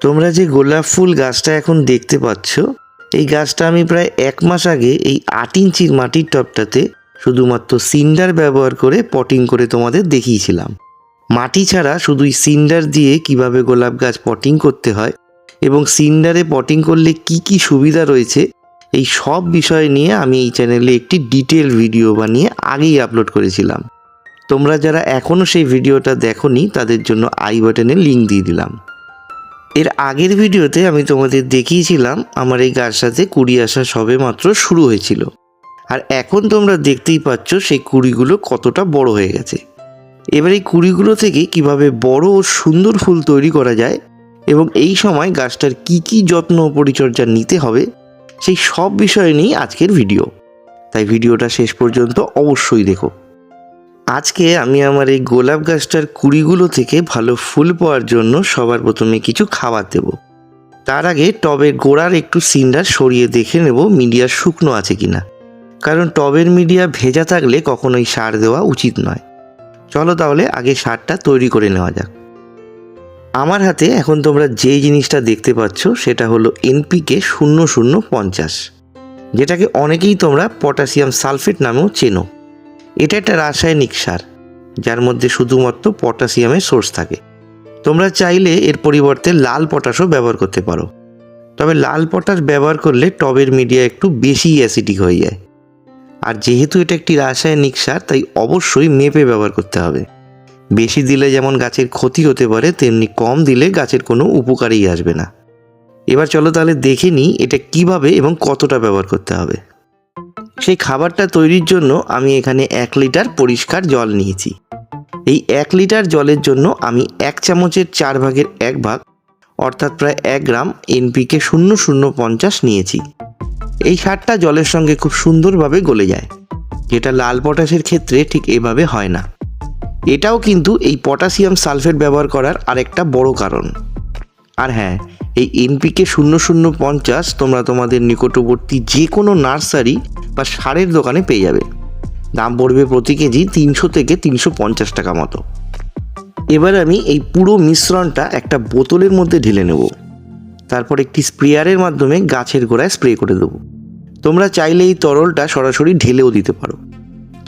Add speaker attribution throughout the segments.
Speaker 1: তোমরা যে গোলাপ ফুল গাছটা এখন দেখতে পাচ্ছ, এই গাছটা আমি প্রায় 1 মাস আগে এই 8 ইঞ্চির মাটির টবটাতে শুধুমাত্র সিন্ডার ব্যবহার করে পটিং করে তোমাদের দেখিয়েছিলাম। মাটি ছাড়া শুধুই সিন্ডার দিয়ে কিভাবে গোলাপ গাছ পটিং করতে হয় এবং সিন্ডারে পটিং করলে কি কি সুবিধা রয়েছে, এই সব বিষয় নিয়ে আমি এই চ্যানেলে একটি ডিটেল ভিডিও বানিয়ে আগেই আপলোড করেছিলাম। তোমরা যারা এখনও সেই ভিডিওটা দেখোনি তাদের জন্য আই বাটনে লিঙ্ক দিয়ে দিলাম। এর আগের ভিডিওতে আমি তোমাদের দেখিয়েছিলাম আমার এই গাছটাতে কুড়ি আসা সবে মাত্র শুরু হয়েছিল, আর এখন তোমরা দেখতেই পাচ্ছ সেই কুড়িগুলো কতটা বড় হয়ে গেছে। এবার এই কুড়িগুলো থেকে কিভাবে বড় ও সুন্দর ফুল তৈরি করা যায় এবং এই সময় গাছটার কি কি যত্ন ও পরিচর্যা নিতে হবে, সেই সব বিষয় নিয়েই আজকের ভিডিও। তাই ভিডিওটা শেষ পর্যন্ত অবশ্যই দেখো। আজকে আমি আমার এই গোলাপ গাছটার কুড়িগুলো থেকে ভালো ফুল পাওয়ার জন্য সবার প্রথমে কিছু খাবার দেব। তার আগে টবের গোড়ার একটু সিন্ডার সরিয়ে দেখে নেব মিডিয়া শুকনো আছে কিনা, কারণ টবের মিডিয়া ভেজা থাকলে কখনোই সার দেওয়া উচিত নয়। চলো তাহলে আগে সারটা তৈরি করে নেওয়া যাক। আমার হাতে এখন তোমরা যে জিনিসটা দেখতে পাচ্ছ সেটা হলো NPK 0050, যেটাকে অনেকেই তোমরা পটাশিয়াম সালফেট নামেও চেনো। এটা একটা রাসায়নিক সার যার মধ্যে শুধুমাত্র পটাশিয়ামের সোর্স থাকে। তোমরা চাইলে এর পরিবর্তে লাল পটাশও ব্যবহার করতে পারো, তবে লাল পটাশ ব্যবহার করলে টবের মিডিয়া একটু বেশি অ্যাসিডিক হয়ে যায়। আর যেহেতু এটা একটি রাসায়নিক সার, তাই অবশ্যই মেপে ব্যবহার করতে হবে। বেশি দিলে যেমন গাছের ক্ষতি হতে পারে, তেমনি কম দিলে গাছের কোনো উপকারই আসবে না। এবার চলো তাহলে দেখে নিই এটা কিভাবে এবং কতটা ব্যবহার করতে হবে। সেই খাবারটা তৈরির জন্য আমি এখানে 1 লিটার পরিষ্কার জল নিয়েছি। এই 1 লিটার জলের জন্য আমি 1 চামচের 4 ভাগের 1 ভাগ অর্থাৎ প্রায় 1 গ্রাম NPK 0050 নিয়েছি। এই সারটা জলের সঙ্গে খুব সুন্দরভাবে গলে যায়, যেটা লাল পটাশের ক্ষেত্রে ঠিক এভাবে হয় না। এটাও কিন্তু এই পটাশিয়াম সালফেট ব্যবহার করার আরেকটা বড় কারণ। আর হ্যাঁ, এই NPK 0050 তোমরা তোমাদের নিকটবর্তী যে কোনো নার্সারি বা সারের দোকানে পেয়ে যাবে। দাম পড়বে প্রতি কেজি 300 থেকে 350 টাকা মতো। এবার আমি এই পুরো মিশ্রণটা একটা বোতলের মধ্যে ঢেলে নেব। তারপর একটি স্প্রেয়ারের মাধ্যমে গাছের গোড়ায় স্প্রে করে দেবো। তোমরা চাইলে এই তরলটা সরাসরি ঢেলেও দিতে পারো,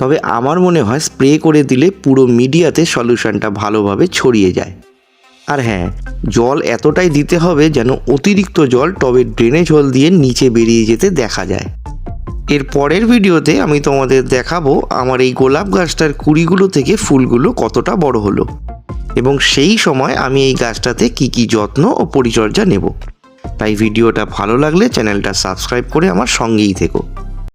Speaker 1: তবে আমার মনে হয় স্প্রে করে দিলে পুরো মিডিয়াতে সলিউশনটা ভালোভাবে ছড়িয়ে যায়। আর হ্যাঁ, জল এতটাই দিতে হবে যেন অতিরিক্ত জল টবের ড্রেনেজ হোল দিয়ে নিচে বেরিয়ে যেতে দেখা যায়। এর পরের ভিডিওতে আমি তোমাদের দেখাবো আমার এই গোলাপ গাছটার কুড়িগুলো থেকে ফুলগুলো কতটা বড় হলো এবং সেই সময় আমি এই গাছটাতে কি কি যত্ন ও পরিচর্যা নেব। তাই ভিডিওটা ভালো লাগলে চ্যানেলটা সাবস্ক্রাইব করে আমার সঙ্গেই থেকো।